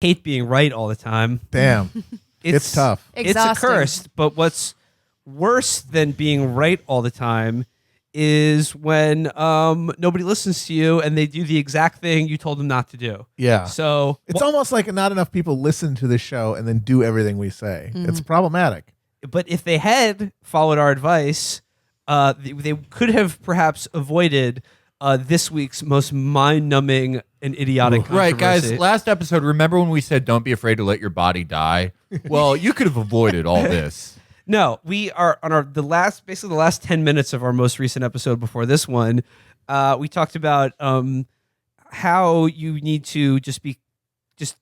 hate being right all the time. Damn. It's tough. It's a curse. But what's worse than being right all the time is when nobody listens to you and they do the exact thing you told them not to do. Yeah. So it's almost like not enough people listen to this show and then do everything we say. It's problematic. But if they had followed our advice, they could have perhaps avoided this week's most mind-numbing and idiotic controversy. Right, guys, last episode, remember when we said don't be afraid to let your body die? Well, you could have avoided all this. No, we are on the last 10 minutes of our most recent episode before this one. We talked about how you need to just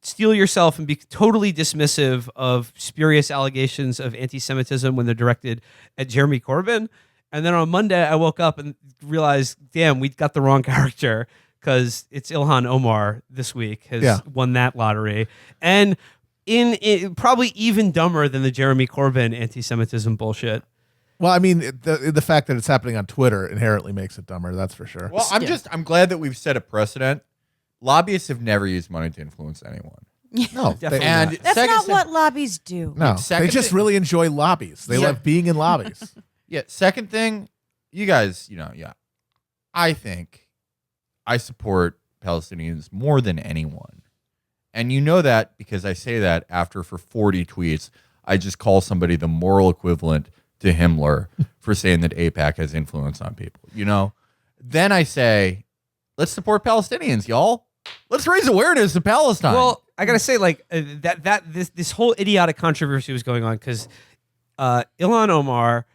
steel yourself and be totally dismissive of spurious allegations of anti-Semitism when they're directed at Jeremy Corbyn. And then on Monday, I woke up and realized, damn, we got the wrong character because it's Ilhan Omar this week has won that lottery. And in probably even dumber than the Jeremy Corbyn anti-Semitism bullshit. Well, I mean, the fact that it's happening on Twitter inherently makes it dumber. That's for sure. Well, I'm glad that we've set a precedent. Lobbyists have never used money to influence anyone. No, definitely not. That's not what lobbies do. No, they just really enjoy lobbies. They love being in lobbies. Yeah. Second thing, you guys, I think I support Palestinians more than anyone. And you know that because I say that after for 40 tweets, I just call somebody the moral equivalent to Himmler for saying that AIPAC has influence on people. Then I say, let's support Palestinians, y'all. Let's raise awareness of Palestine. Well, I gotta say, this whole idiotic controversy was going on because Ilhan Omar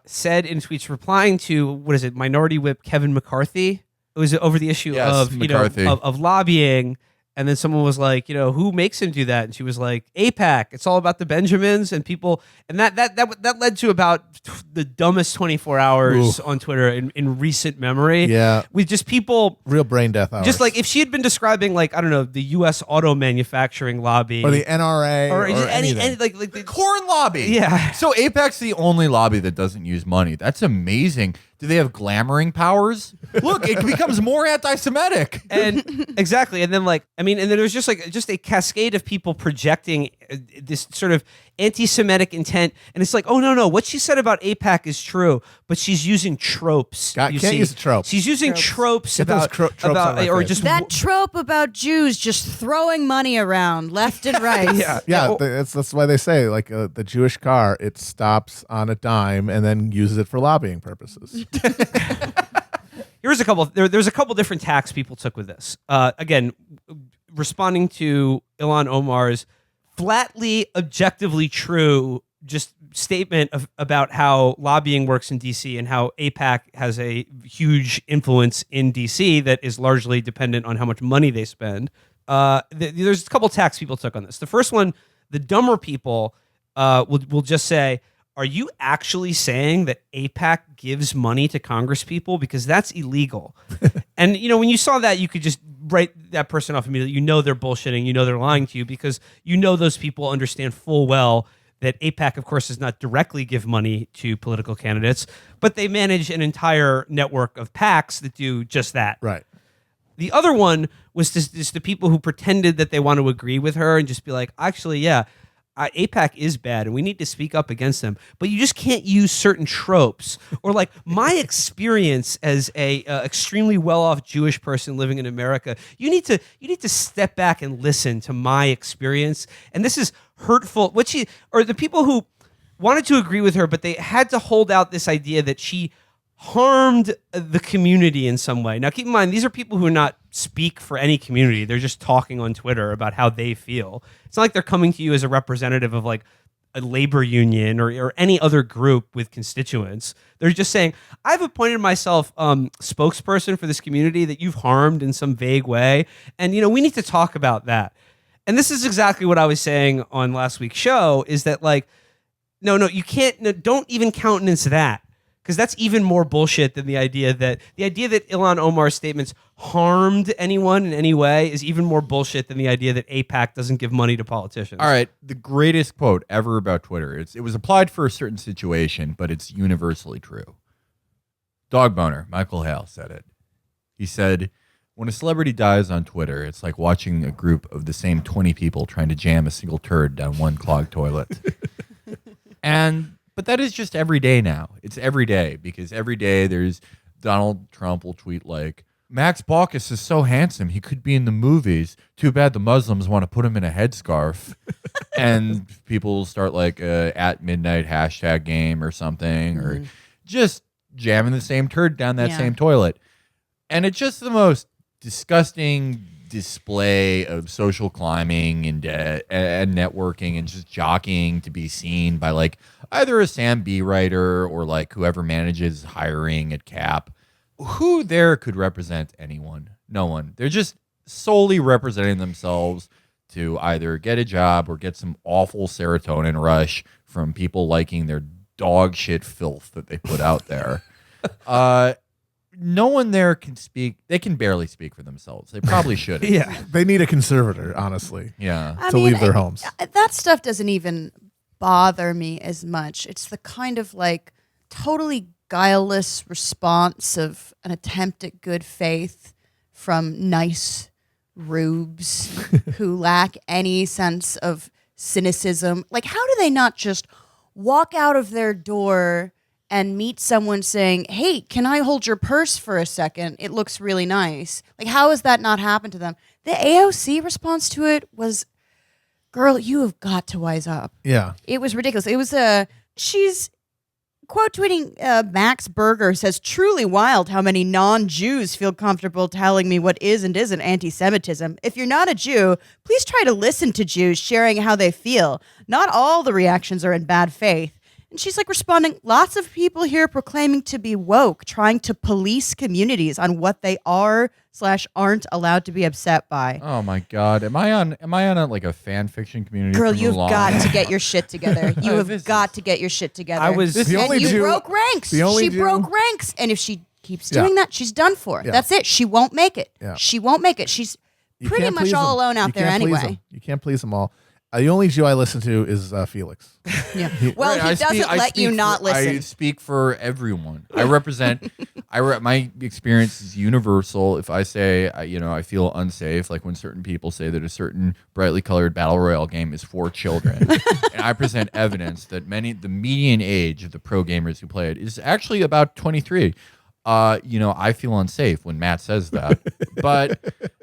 said in tweets replying to Minority Whip Kevin McCarthy. It was over the issue of lobbying. And then someone was like, who makes him do that? And she was like, AIPAC. It's all about the Benjamins and people. And that led to about the dumbest 24 hours on Twitter in recent memory. Yeah. With just people. Real brain death hours. Just like if she had been describing the U.S. auto manufacturing lobby. Or the NRA. Or any the corn lobby. Yeah. So AIPAC's the only lobby that doesn't use money. That's amazing. Do they have glamoring powers? Look, it becomes more anti-Semitic. And exactly. And then and then there's just a cascade of people projecting this sort of anti-Semitic intent. And it's like, oh, no, what she said about AIPAC is true, but she's using tropes. Can't use tropes. She's using tropes about that trope about Jews just throwing money around left and right. Yeah. That's why they say the Jewish car, it stops on a dime and then uses it for lobbying purposes. There's a couple different tacks people took with this. Again, responding to Ilhan Omar's flatly, objectively true just statement about how lobbying works in DC and how AIPAC has a huge influence in DC that is largely dependent on how much money they spend. There's a couple tacks people took on this. The first one, the dumber people will just say, are you actually saying that AIPAC gives money to Congress people? Because that's illegal. And, when you saw that, you could just write that person off immediately. They're bullshitting. They're lying to you because those people understand full well that AIPAC, of course, does not directly give money to political candidates, but they manage an entire network of PACs that do just that. Right. The other one was just the people who pretended that they want to agree with her and just be like, actually, yeah, AIPAC is bad and we need to speak up against them, but you just can't use certain tropes or my experience as a extremely well-off Jewish person living in America. You need to step back and listen to my experience. And this is hurtful. The people who wanted to agree with her, but they had to hold out this idea that she harmed the community in some way. Now, keep in mind, these are people who not speak for any community. They're just talking on Twitter about how they feel. It's not like they're coming to you as a representative of a labor union or any other group with constituents. They're just saying, I've appointed myself spokesperson for this community that you've harmed in some vague way. And, we need to talk about that. And this is exactly what I was saying on last week's show is that no, you can't, no, don't even countenance that. Because that's even more bullshit than the idea that Ilhan Omar's statements harmed anyone in any way is even more bullshit than the idea that AIPAC doesn't give money to politicians. All right, the greatest quote ever about Twitter. It was applied for a certain situation, but it's universally true. Dog boner, Michael Hale said it. He said, when a celebrity dies on Twitter, it's like watching a group of the same 20 people trying to jam a single turd down one clogged toilet. But that is just every day now. It's every day because every day there's Donald Trump will tweet like, Max Baucus is so handsome. He could be in the movies. Too bad the Muslims want to put him in a headscarf. And people will start like at midnight hashtag game or something, or just jamming the same turd down that same toilet. And it's just the most disgusting display of social climbing and networking and just jockeying to be seen by like either a Sam B writer or like whoever manages hiring at Cap. Who there could represent anyone? No one. They're just solely representing themselves to either get a job or get some awful serotonin rush from people liking their dog shit filth that they put out there. No one there can speak. They can barely speak for themselves. They probably should. Yeah, they need a conservator, honestly. Yeah. To leave their homes. That stuff doesn't even bother me as much. It's the kind of like totally guileless response of an attempt at good faith from nice rubes who lack any sense of cynicism. Like, how do they not just walk out of their door and meet someone saying, hey, can I hold your purse for a second? It looks really nice. Like, how has that not happened to them? The AOC response to it was, girl, you have got to wise up. Yeah. It was ridiculous. It was she's quote tweeting Max Berger says, truly wild how many non-Jews feel comfortable telling me what is and isn't anti-Semitism. If you're not a Jew, please try to listen to Jews sharing how they feel. Not all the reactions are in bad faith. And she's like responding, lots of people here proclaiming to be woke, trying to police communities on what they are/aren't allowed to be upset by. Oh my God. Am I on like a fan fiction community? Girl, for you've Mulan? got to get your shit together. You This have got to get your shit together. I was The only you Jew- broke ranks. the only She Jew- broke ranks. And if she keeps doing that, she's done for. Yeah. That's it. She won't make it. Yeah. She won't make it. She's You pretty can't much please all them. alone out You there can't please anyway. them. You can't please them all. The only Jew I listen to is Felix. Yeah. Well, Right, he doesn't let you not listen. I speak for everyone. I represent. My experience is universal. If I say, I feel unsafe, like when certain people say that a certain brightly colored battle royale game is for children, and I present evidence that the median age of the pro gamers who play it is actually about 23. I feel unsafe when Matt says that. But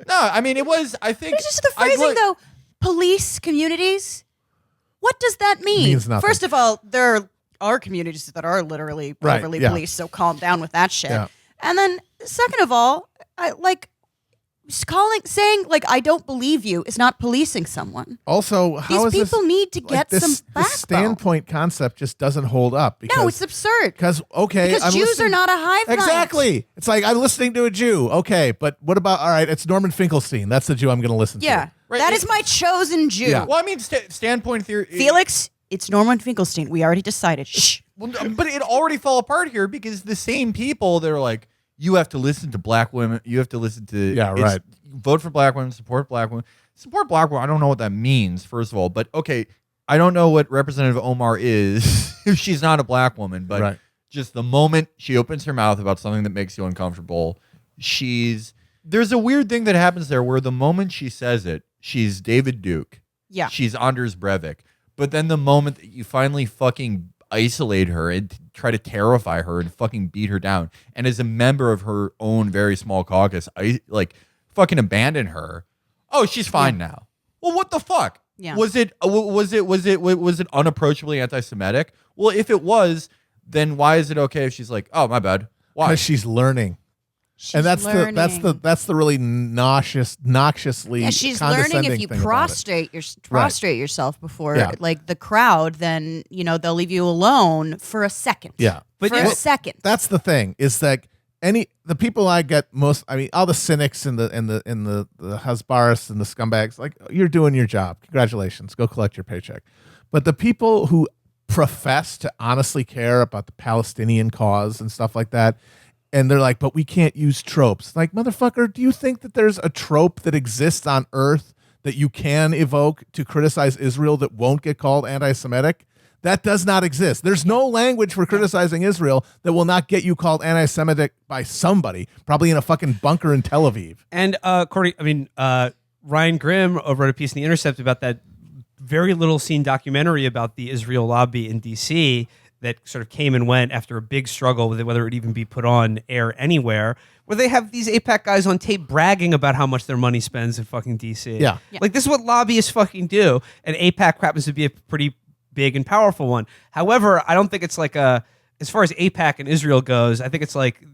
no, I mean, it was. I think It's just the phrasing, though. Police communities. What does that mean? Means nothing. First of all, there are communities that are literally Right, overly yeah. policed, so calm down with that shit. Yeah. And then, second of all, saying I don't believe you is not policing someone. Also, how These is people this, need to get this, some this backbone. standpoint concept just doesn't hold up. Because, No, it's absurd. Because I'm Jews listening- are not a hive mind. Exactly. It's like I'm listening to a Jew. Okay, but what about? All right, it's Norman Finkelstein. That's the Jew I'm going to listen Yeah, to. Right, that it- is my chosen Jew. Yeah. Well, I mean, standpoint theory. Felix, it's Norman Finkelstein. We already decided. Shh. Well, but it already fell apart here because the same people that are like, you have to listen to black women. You have to listen to Right. Vote for black women. Support black women. Support black women. I don't know what that means. First of all, but okay, I don't know what Representative Omar is if she's not a black woman. But Right. just the moment she opens her mouth about something that makes you uncomfortable, there's a weird thing that happens there where the moment she says it, she's David Duke. Yeah. She's Anders Breivik. But then the moment that you finally fucking isolate her and try to terrify her and fucking beat her down, and as a member of her own very small caucus, fucking abandon her. Oh, she's fine now. Well, what the fuck? Yeah. Was it unapproachably anti-Semitic? Well, if it was, then why is it okay if she's like, oh, my bad? Why? Because she's learning. She's And that's learning. the really noxiously Yeah, she's learning condescending if you thing about it. prostrate yourself before Yeah. the crowd, then they'll leave you alone for a second. Yeah, But for yeah, a second. that's the thing. Is that the people I get most? I mean, all the cynics and the Hasbaris and the scumbags. Like, you're doing your job. Congratulations. Go collect your paycheck. But the people who profess to honestly care about the Palestinian cause and stuff like that. And they're like, but we can't use tropes. Like, motherfucker, do you think that there's a trope that exists on Earth that you can evoke to criticize Israel that won't get called anti-Semitic? That does not exist. There's no language for criticizing Israel that will not get you called anti-Semitic by somebody, probably in a fucking bunker in Tel Aviv. And Ryan Grimm wrote a piece in The Intercept about that very little seen documentary about the Israel lobby in D.C. that sort of came and went after a big struggle with whether it would even be put on air anywhere, where they have these AIPAC guys on tape bragging about how much their money spends in fucking D.C. Yeah. Like, this is what lobbyists fucking do, and AIPAC happens to be a pretty big and powerful one. However, I don't think it's like as far as AIPAC and Israel goes, I think it's like,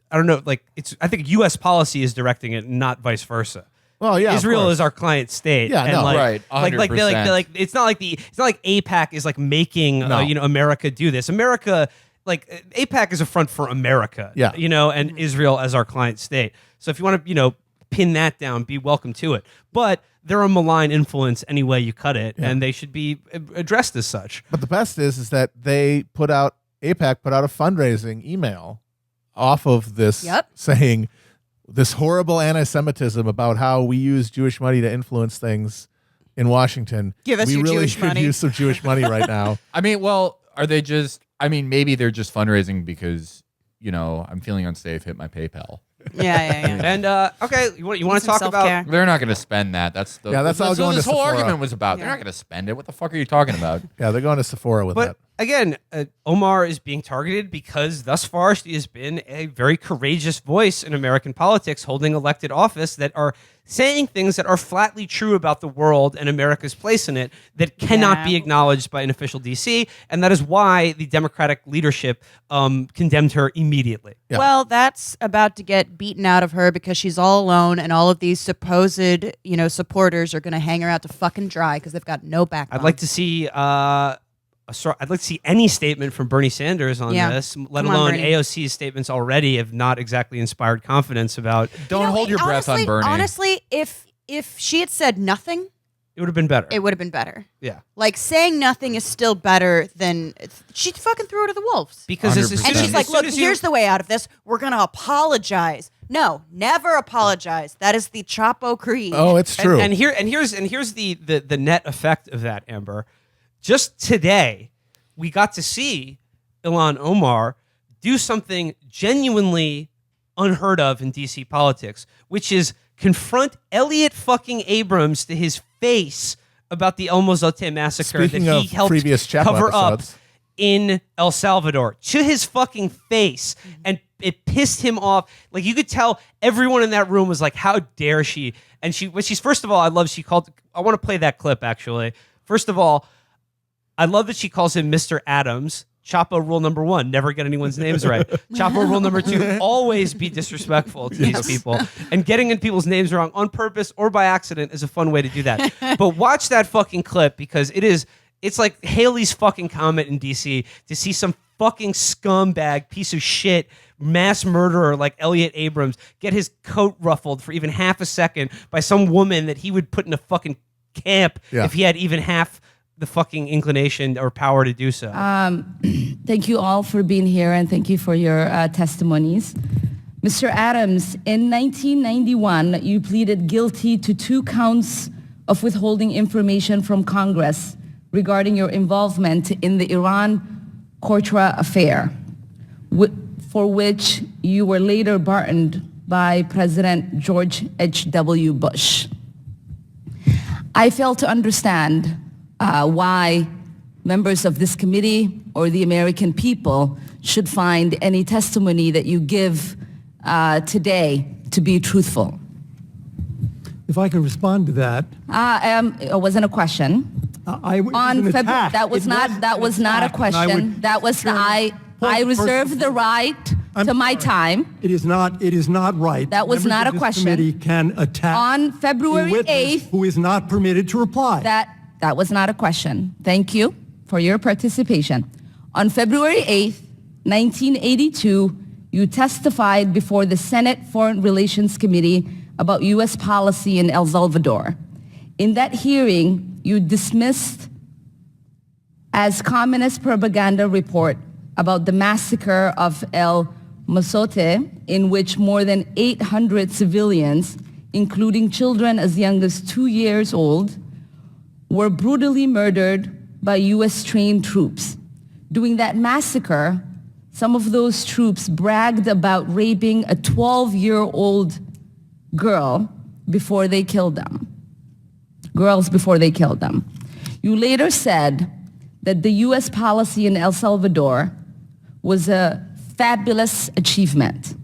I don't know, like I think U.S. policy is directing it, not vice versa. Well, yeah, Israel is our client state. Yeah, and no, right, 100%. It's not like AIPAC is like making America do this. America, like AIPAC is a front for America. Yeah. And Israel as our client state. So if you want to pin that down, be welcome to it. But they're a malign influence any way you cut it, and they should be addressed as such. But the best is that AIPAC put out a fundraising email off of this saying this horrible anti-Semitism about how we use Jewish money to influence things in Washington. Give us we your really Jewish could money. use some Jewish money right now. I mean, well, are they just? I mean, maybe they're just fundraising because I'm feeling unsafe. Hit my PayPal. Yeah. And okay, you want to some talk about? self-care. They're not going to spend that. That's all going this to whole Sephora. argument was about. They're not going to spend it. What the fuck are you talking about? Yeah, they're going to Sephora with But that. again, Omar is being targeted because thus far she has been a very courageous voice in American politics, holding elected office that are saying things that are flatly true about the world and America's place in it that cannot be acknowledged by an official DC, and that is why the Democratic leadership condemned her immediately. Yeah. Well, that's about to get beaten out of her because she's all alone, and all of these supposed, supporters are going to hang her out to fucking dry because they've got no backbone. I'd like to see any statement from Bernie Sanders on this, let Come on, alone Bernie. AOC's statements already have not exactly inspired confidence about. Don't hold your breath on Bernie. Honestly, if she had said nothing, It would have been better. it would have been better. Yeah. Like, saying nothing is still better than she fucking threw her to the wolves. Because as 100%. soon And as- she's like, as soon look, as you- here's the way out of this. We're going to apologize. No, never apologize. That is the Chapo creed. Oh, it's true. And here's the net effect of that, Amber. Just today, we got to see Ilhan Omar do something genuinely unheard of in DC politics, which is confront Elliott fucking Abrams to his face about the El Mozote massacre Speaking that he of helped previous Chapo cover episodes. up in El Salvador, to his fucking face, and it pissed him off. Like, you could tell everyone in that room was like, how dare she? And she's first of all, I want to play that clip actually. First of all, I love that she calls him Mr. Adams. Chapo rule number 1, never get anyone's names right. Chapo rule number 2, always be disrespectful to these people. And getting in people's names wrong on purpose or by accident is a fun way to do that. But watch that fucking clip, because it's like Haley's fucking comment in DC to see some fucking scumbag piece of shit mass murderer like Elliott Abrams get his coat ruffled for even half a second by some woman that he would put in a fucking camp if he had even half the fucking inclination or power to do so. Thank you all for being here, and thank you for your testimonies. Mr. Adams, in 1991, you pleaded guilty to 2 counts of withholding information from Congress regarding your involvement in the Iran-Contra affair, for which you were later pardoned by President George H.W. Bush. I fail to understand why members of this committee or the American people should find any testimony that you give today to be truthful. If I could respond to that. It wasn't a question. That was not a question. I reserve the right to my time. It is not right. That was not a Members of this question. Committee can attack On February a witness 8th, who is not permitted to reply. That was not a question. Thank you for your participation. On February 8th, 1982, you testified before the Senate Foreign Relations Committee about U.S. policy in El Salvador. In that hearing, you dismissed as communist propaganda report about the massacre of El Mozote, in which more than 800 civilians, including children as young as 2 years old, were brutally murdered by U.S. trained troops. During that massacre, some of those troops bragged about raping a 12-year-old girl before they killed them. Girls before they killed them. You later said that the U.S. policy in El Salvador was a fabulous achievement.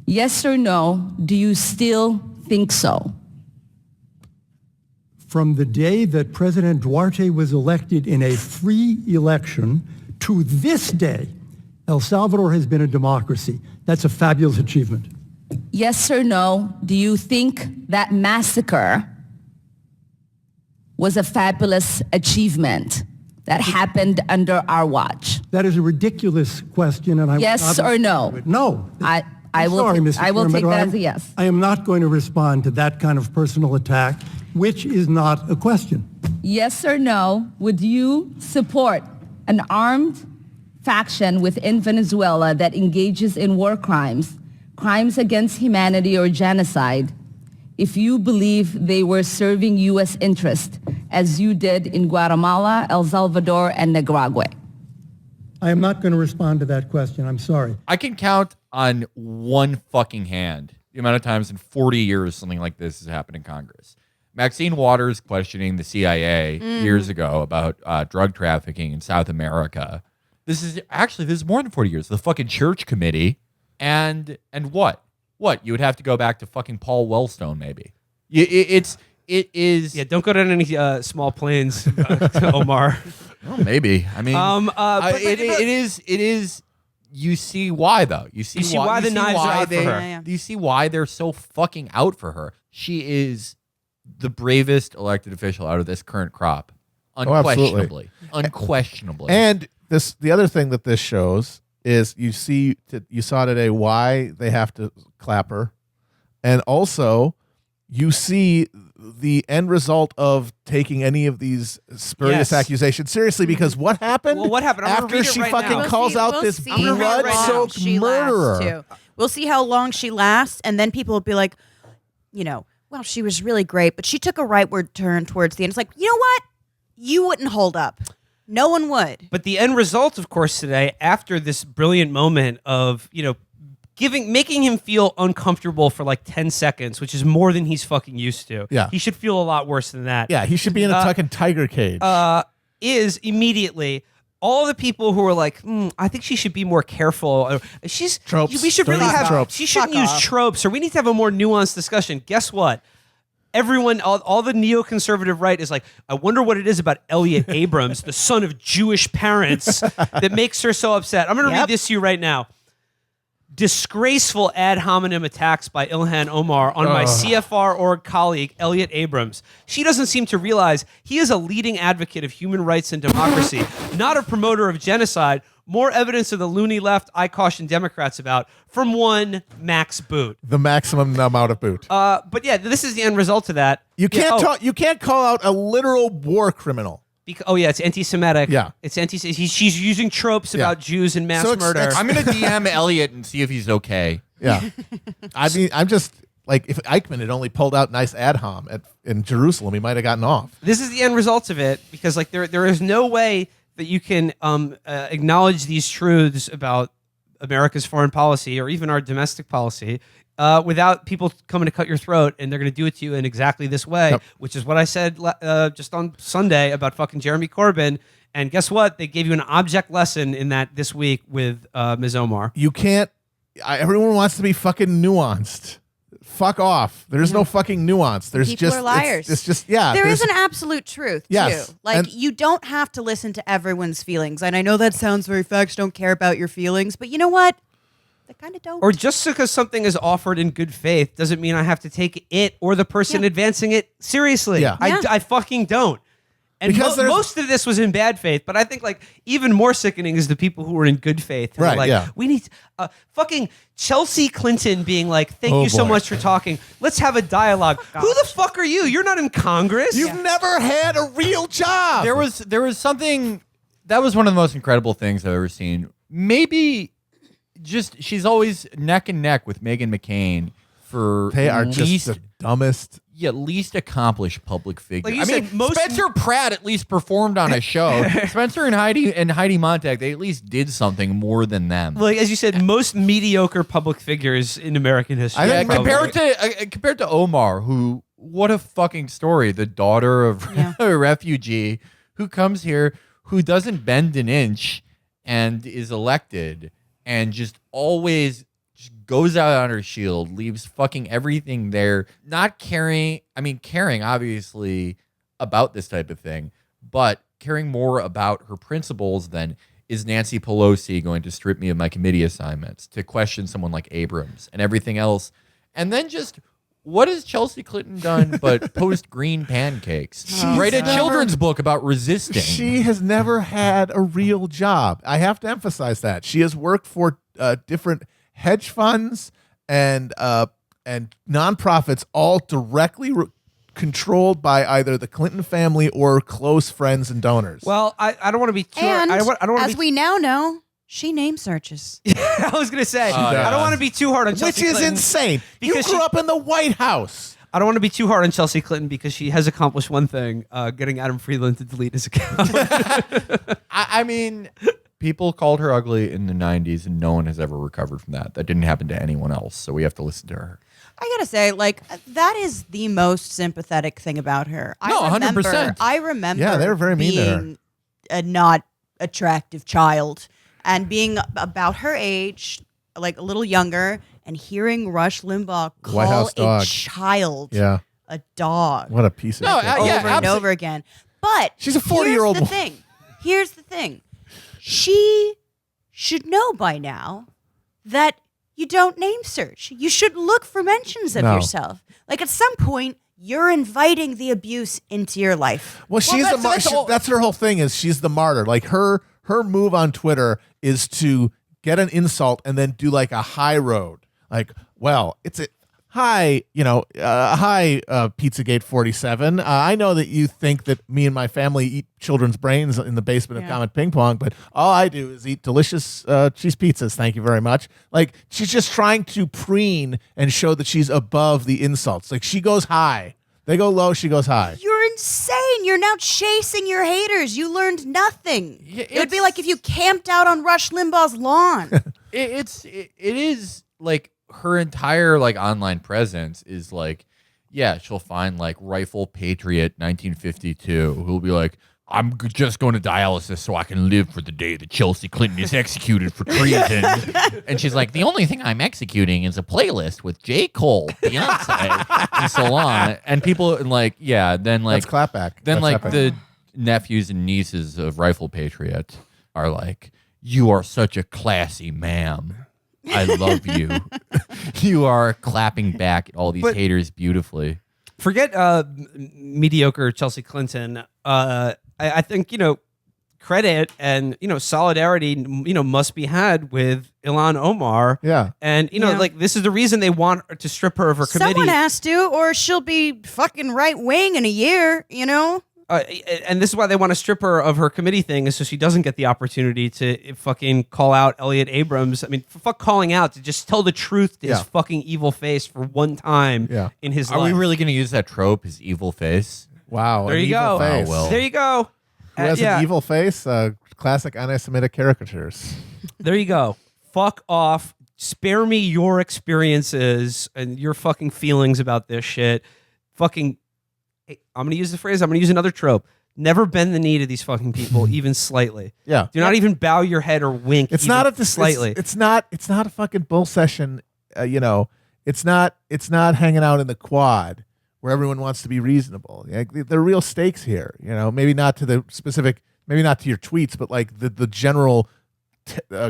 Yes or no, do you still think so? From the day that President Duarte was elected in a free election to this day, El Salvador has been a democracy. That's a fabulous achievement. Yes or no, do you think that massacre was a fabulous achievement that happened under our watch? That is a ridiculous question, and I Yes will not or no? respond to it. No. I I'm will sorry, take- Mr. I will Chairman, take but that I'm- as a yes. I am not going to respond to that kind of personal attack, which is not a question. Yes or no, would you support an armed faction within Venezuela that engages in war crimes, crimes against humanity or genocide, if you believe they were serving U.S. interest, as you did in Guatemala, El Salvador, and Nicaragua? I am not going to respond to that question. I'm sorry. I can count on one fucking hand the amount of times in 40 years something like this has happened in Congress. Maxine Waters questioning the CIA years ago about drug trafficking in South America. This is more than 40 years. The fucking Church Committee and what? What? You would have to go back to fucking Paul Wellstone maybe. It is. Yeah, don't go down any small planes, Omar. Well, maybe. I mean, but it is. You see why though. You see why the knives are out for her. Yeah. You see why they're so fucking out for her. She is the bravest elected official out of this current crop, absolutely. unquestionably. And the other thing that this shows is you saw today why they have to clap her, and also you see the end result of taking any of these spurious Yes. accusations seriously, because what happened? Well, what happened? I'm gonna after read it she right fucking now. calls out we'll this see how long blood-soaked she lasts, murderer? too. We'll see how long she lasts, and then people will be like, well, she was really great, but she took a rightward turn towards the end. It's like, you know what? You wouldn't hold up. No one would. But the end result, of course, today, after this brilliant moment of, making him feel uncomfortable for like 10 seconds, which is more than he's fucking used to. Yeah. He should feel a lot worse than that. Yeah, he should be in a fucking tiger cage. Is immediately all the people who are like, I think she should be more careful. She's Tropes. We should Don't really use have. tropes. She shouldn't Fuck use off. tropes, or we need to have a more nuanced discussion. Guess what? Everyone, all the neoconservative right is like, I wonder what it is about Elliott Abrams, the son of Jewish parents, that makes her so upset. I'm going to read this to you right now. Disgraceful ad hominem attacks by Ilhan Omar on my CFR org colleague, Elliott Abrams. She doesn't seem to realize he is a leading advocate of human rights and democracy, not a promoter of genocide. More evidence of the loony left I caution Democrats about. From one Max Boot. The maximum amount of boot. But yeah, this is the end result of that. You can't Yeah, you can't call out a literal war criminal. it's anti-Semitic. Yeah. It's she's using tropes about Jews and mass So it's- murder. I'm gonna DM Elliot and see if he's okay. Yeah. I mean, I'm just like, if Eichmann had only pulled out nice ad hom in Jerusalem, he might have gotten off. This is the end results of it, because like there is no way that you can acknowledge these truths about America's foreign policy or even our domestic policy without people coming to cut your throat, and they're going to do it to you in exactly this way, which is what I said just on Sunday about fucking Jeremy Corbyn. And guess what? They gave you an object lesson in that this week with Ms. Omar. You can't. Everyone wants to be fucking nuanced. Fuck off. There's no fucking nuance. There's People just are liars. It's just there There is an absolute truth, Yes, too. Like, and- you don't have to listen to everyone's feelings. And I know that sounds very facts, don't care about your feelings. But you know what? They kind of don't. Or just because something is offered in good faith doesn't mean I have to take it or the person advancing it seriously. Yeah. I fucking don't. And Because there's- most of this was in bad faith, but I think like even more sickening is the people who were in good faith. who are Right, Like, yeah. we need fucking Chelsea Clinton being like, thank Oh, you so boy. much for talking. Let's have a dialogue. Who the fuck are you? You're not in Congress. You've never had a real job. There was something that was one of the most incredible things I've ever seen. Maybe she's always neck and neck with Meghan McCain for They are least, just the dumbest. yeah, least accomplished public figure. Like you said, most- Spencer Pratt at least performed on a show. Spencer and Heidi Montag, they at least did something more than them. Like as you said, most mediocre public figures in American history. I Yeah, think compared to Omar, who what a fucking story. The daughter of a refugee who comes here, who doesn't bend an inch, and is elected, and just always just goes out on her shield, leaves fucking everything there, not caring. I mean, caring obviously about this type of thing, but caring more about her principles than is Nancy Pelosi going to strip me of my committee assignments, to question someone like Abrams and everything else. And then just, what has Chelsea Clinton done but post green pancakes? Write a children's book about resisting. She has never had a real job. I have to emphasize that. She has worked for different hedge funds and nonprofits, all directly controlled by either the Clinton family or close friends and donors. Well, I don't want to be too. And I don't want as to be. we now know, she name searches. I was gonna say I don't want to be too hard on Chelsea Which is Clinton, insane. You because grew up in the White House. I don't want to be too hard on Chelsea Clinton because she has accomplished one thing: getting Adam Friedland to delete his account. I mean, people called her ugly in the 90s, and no one has ever recovered from that. That didn't happen to anyone else, so we have to listen to her. I gotta say, like, that is the most sympathetic thing about her. No, 100%. I remember Yeah, they were very mean to her. being a not attractive child and being about her age, like a little younger, and hearing Rush Limbaugh White call House dog. a child Yeah. a dog What a piece of No, shit. yeah, over and over again. But She's a 40-year-old Here's the thing. Here's the thing. She should know by now that you don't name search. You should look for mentions of No. yourself. Like at some point, you're inviting the abuse into your life. Well, she's that's her whole thing is she's the martyr. Like her move on Twitter is to get an insult and then do like a high road. Like, well, it's a hi, Pizzagate 47. I know that you think that me and my family eat children's brains in the basement of Comet Ping Pong, but all I do is eat delicious cheese pizzas. Thank you very much. Like she's just trying to preen and show that she's above the insults. Like she goes high. They go low, she goes high. You're insane. You're now chasing your haters. You learned nothing. It would be like if you camped out on Rush Limbaugh's lawn. It is like her entire like online presence is like, yeah, she'll find like Rifle Patriot 1952 who'll be like, I'm just going to dialysis so I can live for the day that Chelsea Clinton is executed for treason. And she's like, the only thing I'm executing is a playlist with J. Cole, Beyonce, and so on. And people like, yeah, then like That's clapback. Then That's like clapback. the nephews and nieces of Rifle Patriot are like, you are such a classy ma'am. I love you. You are clapping back at all these But- haters beautifully. Forget mediocre Chelsea Clinton. I think credit and solidarity must be had with Ilhan Omar. Yeah. And like this is the reason they want to strip her of her committee. Someone has to, or she'll be fucking right wing in a year, And this is why they want to strip her of her committee thing, is so she doesn't get the opportunity to fucking call out Elliott Abrams. I mean, fuck calling out, to just tell the truth to his Yeah. fucking evil face for one time in his Are life. we really going to use that trope, his evil face? Wow. There an you evil go. Face. Oh, well. There you go. Who has Yeah. an evil face? Classic anti-Semitic caricatures. There you go. Fuck off. Spare me your experiences and your fucking feelings about this shit. Fucking, hey, I'm going to use the phrase, I'm going to use another trope. Never bend the knee to these fucking people, even slightly. Yeah. Do not even bow your head or wink. It's even not a slightly. It's not a fucking bull session. It's not hanging out in the quad where everyone wants to be reasonable. Like, there are real stakes here. Maybe not to the specific, maybe not to your tweets, but like the general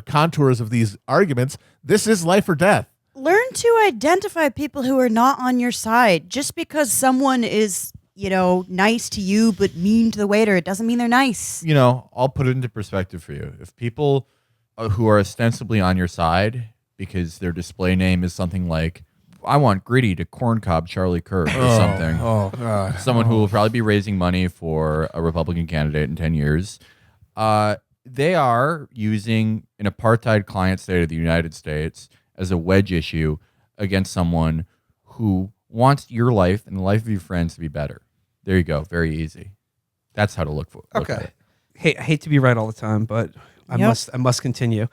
contours of these arguments. This is life or death. Learn to identify people who are not on your side. Just because someone is, nice to you but mean to the waiter, it doesn't mean they're nice. I'll put it into perspective for you. If people who are ostensibly on your side because their display name is something like, I want Gritty to corncob Charlie Kirk or something. Oh God. Someone who will probably be raising money for a Republican candidate in 10 years. They are using an apartheid client state of the United States as a wedge issue against someone who wants your life and the life of your friends to be better. There you go. Very easy. That's how to look at it. Hey, I hate to be right all the time, but I Yep. must continue.